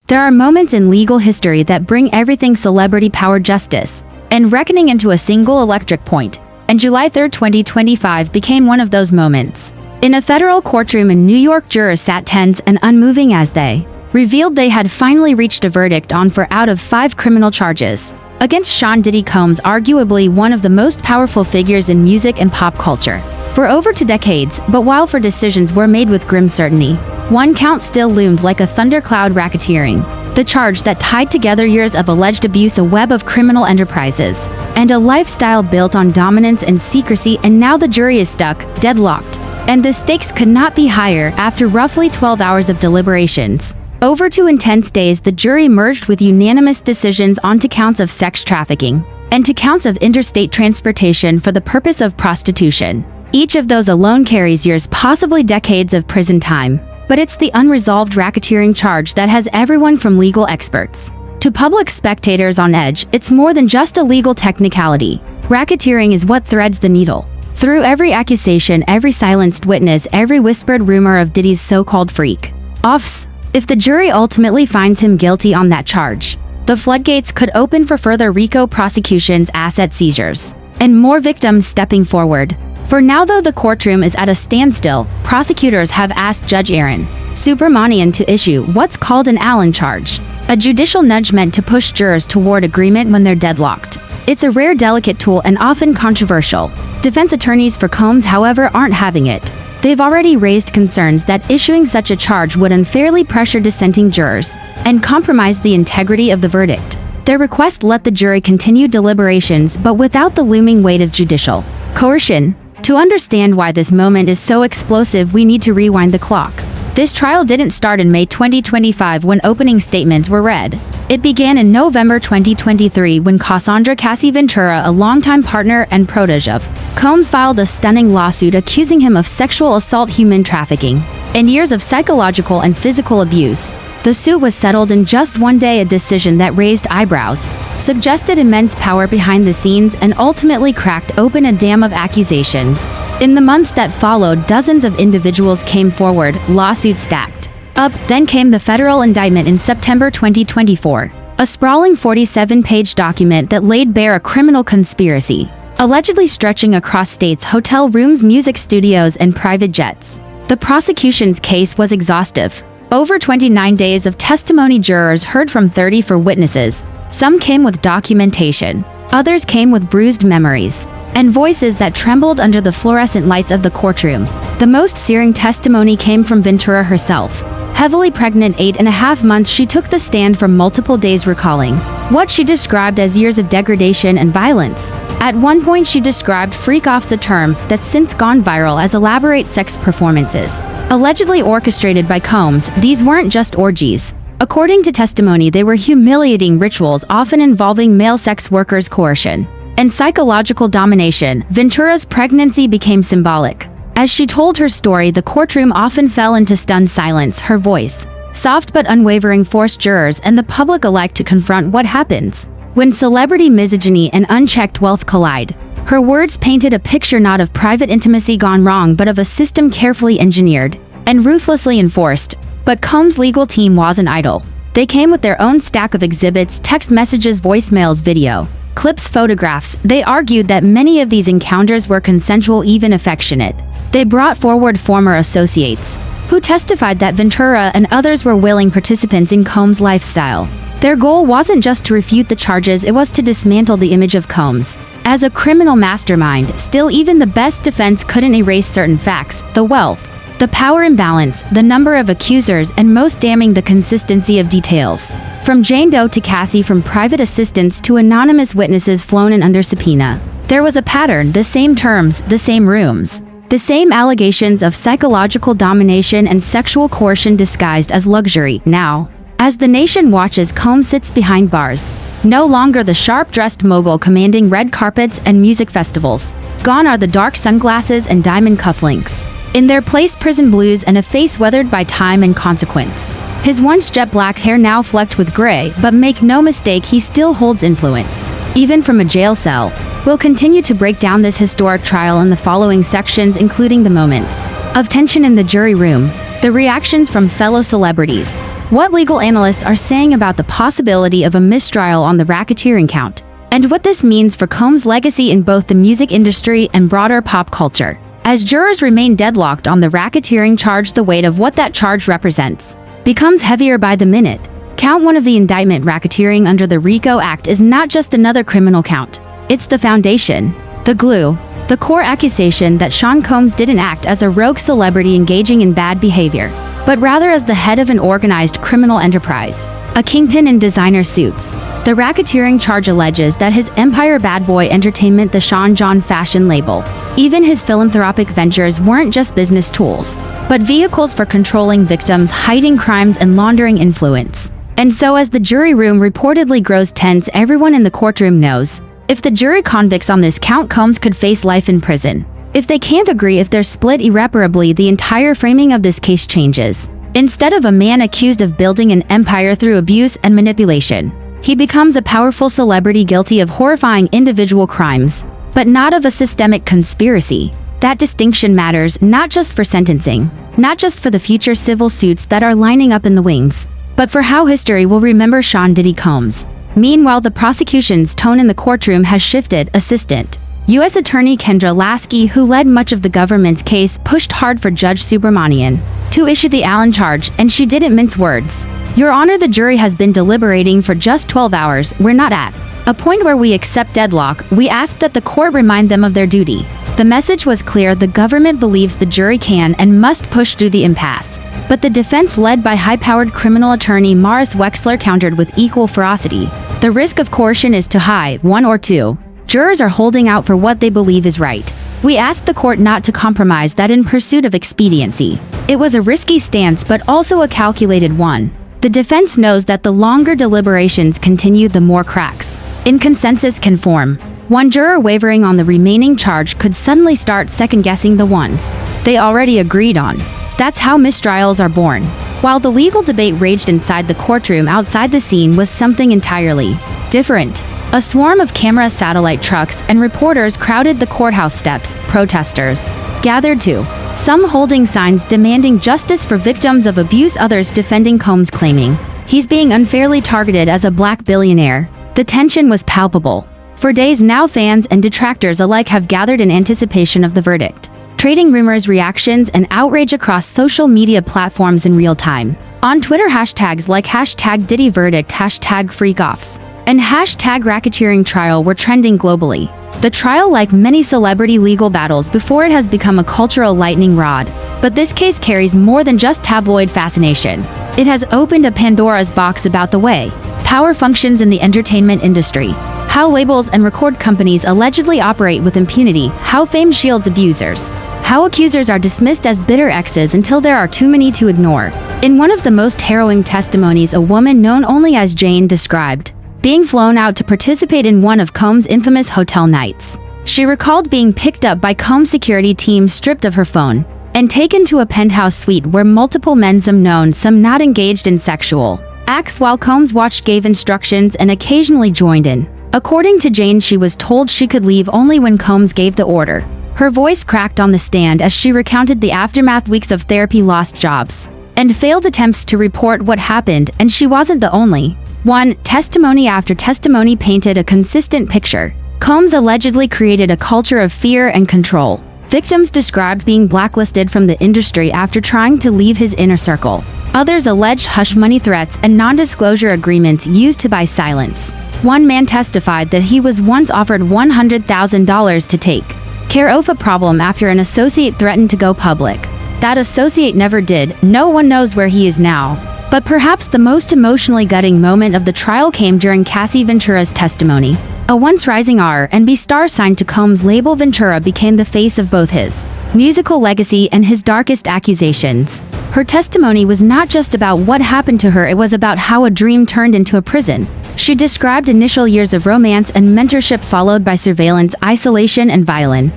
There are moments in legal history that bring everything celebrity-powered justice and reckoning into a single electric point, and July 3, 2025 became one of those moments. In a federal courtroom in New York, jurors sat tense and unmoving as they revealed they had finally reached a verdict on 4 out of 5 criminal charges against Sean Diddy Combs, arguably one of the most powerful figures in music and pop culture for over 2 decades. But while 4 decisions were made with grim certainty, one count still loomed like a thundercloud: racketeering, the charge that tied together years of alleged abuse, a web of criminal enterprises, and a lifestyle built on dominance and secrecy. And now the jury is stuck, deadlocked, and the stakes could not be higher. After roughly 12 hours of deliberations over 2 intense days, the jury merged with unanimous decisions onto counts of sex trafficking and to counts of interstate transportation for the purpose of prostitution. Each of those alone carries years, possibly decades of prison time. But it's the unresolved racketeering charge that has everyone from legal experts to public spectators on edge. It's more than just a legal technicality. Racketeering is what threads the needle through every accusation, every silenced witness, every whispered rumor of Diddy's so-called freak-offs. If the jury ultimately finds him guilty on that charge, the floodgates could open for further RICO prosecutions, asset seizures, and more victims stepping forward. For now, though, the courtroom is at a standstill. Prosecutors have asked Judge Aaron Subramanian to issue what's called an Allen charge, a judicial nudge meant to push jurors toward agreement when they're deadlocked. It's a rare, delicate tool and often controversial. Defense attorneys for Combs, however, aren't having it. They've already raised concerns that issuing such a charge would unfairly pressure dissenting jurors and compromise the integrity of the verdict. Their request let the jury continue deliberations, but without the looming weight of judicial coercion. To understand why this moment is so explosive, we need to rewind the clock. This trial didn't start in May 2025 when opening statements were read. It began in November 2023 when Cassandra Cassie Ventura, a longtime partner and protege of Combs, filed a stunning lawsuit accusing him of sexual assault, human trafficking, and years of psychological and physical abuse. The suit was settled in just 1 day, a decision that raised eyebrows, suggested immense power behind the scenes, and ultimately cracked open a dam of accusations. In the months that followed, dozens of individuals came forward, lawsuits stacked up. Then came the federal indictment in September 2024, a sprawling 47-page document that laid bare a criminal conspiracy, allegedly stretching across states, hotel rooms, music studios, and private jets. The prosecution's case was exhaustive. Over 29 days of testimony, jurors heard from 34 witnesses. Some came with documentation, others came with bruised memories, and voices that trembled under the fluorescent lights of the courtroom. The most searing testimony came from Ventura herself. Heavily pregnant, 8.5 months, she took the stand for multiple days, recalling what she described as years of degradation and violence. At one point, she described freak-offs, a term that's since gone viral, as elaborate sex performances allegedly orchestrated by Combs. These weren't just orgies. According to testimony, they were humiliating rituals, often involving male sex workers, coercion, and psychological domination. Ventura's pregnancy became symbolic. As she told her story, the courtroom often fell into stunned silence. Her voice, soft but unwavering, forced jurors and the public alike to confront what happens when celebrity misogyny and unchecked wealth collide. Her words painted a picture not of private intimacy gone wrong, but of a system carefully engineered and ruthlessly enforced. But Combs' legal team wasn't idle. They came with their own stack of exhibits: text messages, voicemails, video clips, photographs. They argued that many of these encounters were consensual, even affectionate. They brought forward former associates who testified that Ventura and others were willing participants in Combs' lifestyle. Their goal wasn't just to refute the charges, it was to dismantle the image of Combs as a criminal mastermind. Still, even the best defense couldn't erase certain facts: the wealth, the power imbalance, the number of accusers, and most damning, the consistency of details. From Jane Doe to Cassie, from private assistants to anonymous witnesses flown in under subpoena, there was a pattern: the same terms, the same rooms, the same allegations of psychological domination and sexual coercion disguised as luxury. Now, as the nation watches, Combs sits behind bars. No longer the sharp-dressed mogul commanding red carpets and music festivals. Gone are the dark sunglasses and diamond cufflinks. In their place, prison blues and a face weathered by time and consequence. His once jet black hair now flecked with gray, but make no mistake, he still holds influence, even from a jail cell. We'll continue to break down this historic trial in the following sections, including the moments of tension in the jury room, the reactions from fellow celebrities, what legal analysts are saying about the possibility of a mistrial on the racketeering count, and what this means for Combs' legacy in both the music industry and broader pop culture. As jurors remain deadlocked on the racketeering charge, the weight of what that charge represents becomes heavier by the minute. Count 1 of the indictment, racketeering under the RICO Act, is not just another criminal count. It's the foundation, the glue, the core accusation that Sean Combs didn't act as a rogue celebrity engaging in bad behavior, but rather as the head of an organized criminal enterprise, a kingpin in designer suits. The racketeering charge alleges that his empire Bad Boy Entertainment, the Sean John fashion label, even his philanthropic ventures weren't just business tools, but vehicles for controlling victims, hiding crimes, and laundering influence. And so as the jury room reportedly grows tense, everyone in the courtroom knows, if the jury convicts on this count, Combs could face life in prison. If they can't agree, if they're split irreparably, the entire framing of this case changes. Instead of a man accused of building an empire through abuse and manipulation, he becomes a powerful celebrity guilty of horrifying individual crimes, but not of a systemic conspiracy. That distinction matters not just for sentencing, not just for the future civil suits that are lining up in the wings, but for how history will remember Sean Diddy Combs. Meanwhile, the prosecution's tone in the courtroom has shifted. Assistant U.S. Attorney Kendra Lasky, who led much of the government's case, pushed hard for Judge Subramanian to issue the Allen charge, and she didn't mince words. Your Honor, the jury has been deliberating for just 12 hours. We're not at a point where we accept deadlock. We ask that the court remind them of their duty. The message was clear. The government believes the jury can and must push through the impasse. But the defense, led by high-powered criminal attorney Morris Wexler, countered with equal ferocity. The risk of coercion is too high. 1 or 2 jurors are holding out for what they believe is right. We ask the court not to compromise that in pursuit of expediency. It was a risky stance, but also a calculated one. The defense knows that the longer deliberations continue, the more cracks in consensus can form. One juror wavering on the remaining charge could suddenly start second-guessing the ones they already agreed on. That's how mistrials are born. While the legal debate raged inside the courtroom, outside the scene was something entirely different. A swarm of camera, satellite trucks, and reporters crowded the courthouse steps. Protesters gathered too, some holding signs demanding justice for victims of abuse, others defending Combs, claiming he's being unfairly targeted as a black billionaire. The tension was palpable. For days now, fans and detractors alike have gathered in anticipation of the verdict, trading rumors, reactions, and outrage across social media platforms in real time. On Twitter, hashtags like #DiddyVerdict, #FreakOffs, and #Racketeering Trial were trending globally. The trial, like many celebrity legal battles before it, has become a cultural lightning rod. But this case carries more than just tabloid fascination. It has opened a Pandora's box about the way power functions in the entertainment industry, how labels and record companies allegedly operate with impunity, how fame shields abusers, how accusers are dismissed as bitter exes until there are too many to ignore. In one of the most harrowing testimonies, a woman known only as Jane described being flown out to participate in one of Combs' infamous hotel nights. She recalled being picked up by Combs' security team, stripped of her phone, and taken to a penthouse suite where multiple men, some known, some not, engaged in sexual acts while Combs watched, gave instructions, and occasionally joined in. According to Jane, she was told she could leave only when Combs gave the order. Her voice cracked on the stand as she recounted the aftermath: weeks of therapy, lost jobs, and failed attempts to report what happened, and she wasn't the only one. Testimony after testimony painted a consistent picture. Combs allegedly created a culture of fear and control. Victims described being blacklisted from the industry after trying to leave his inner circle. Others alleged hush money threats and non-disclosure agreements used to buy silence. One man testified that he was once offered $100,000 to take care of a problem after an associate threatened to go public. That associate never did. No one knows where he is now. But perhaps the most emotionally gutting moment of the trial came during Cassie Ventura's testimony. A once rising R&B star signed to Combs' label, Ventura became the face of both his musical legacy and his darkest accusations. Her testimony was not just about what happened to her, it was about how a dream turned into a prison. She described initial years of romance and mentorship followed by surveillance, isolation, and violent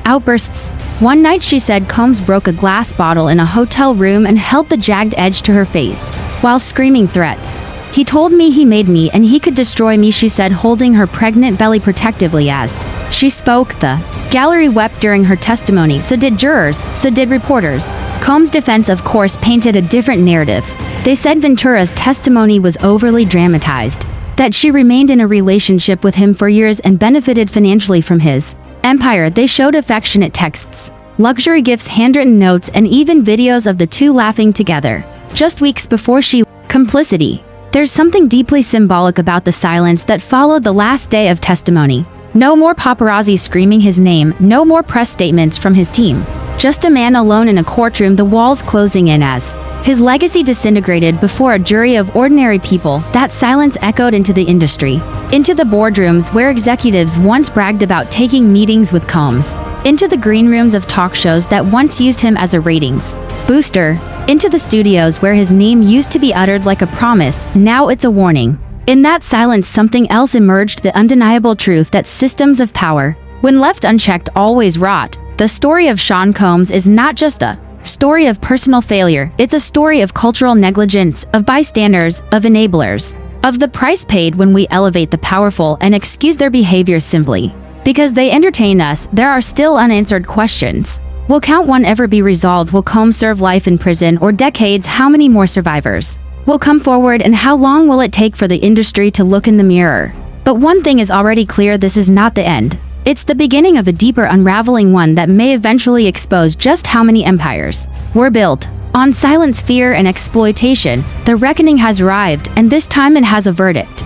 outbursts. One night, she said, Combs broke a glass bottle in a hotel room and held the jagged edge to her face while screaming threats. He told me he made me and he could destroy me, she said, holding her pregnant belly protectively as she spoke. The gallery wept during her testimony. So did jurors, so did reporters. Combs' defense, of course, painted a different narrative. They said Ventura's testimony was overly dramatized, that she remained in a relationship with him for years and benefited financially from his empire. They showed affectionate texts, luxury gifts, handwritten notes, and even videos of the two laughing together. Just weeks before she complicity. There's something deeply symbolic about the silence that followed the last day of testimony. No more paparazzi screaming his name, no more press statements from his team. Just a man alone in a courtroom, the walls closing in as his legacy disintegrated before a jury of ordinary people. That silence echoed into the industry, into the boardrooms where executives once bragged about taking meetings with Combs, into the green rooms of talk shows that once used him as a ratings booster, into the studios where his name used to be uttered like a promise. Now it's a warning. In that silence, something else emerged, the undeniable truth that systems of power, when left unchecked, always rot. The story of Sean Combs is not just a story of personal failure, it's a story of cultural negligence, of bystanders, of enablers, of the price paid when we elevate the powerful and excuse their behavior simply because they entertain us. There are still unanswered questions. Will count one ever be resolved? Will Combs serve life in prison or decades? How many more survivors will come forward, and how long will it take for the industry to look in the mirror? But one thing is already clear: this is not the end. It's the beginning of a deeper unraveling, one that may eventually expose just how many empires were built on silence, fear, and exploitation. The reckoning has arrived, and this time it has a verdict.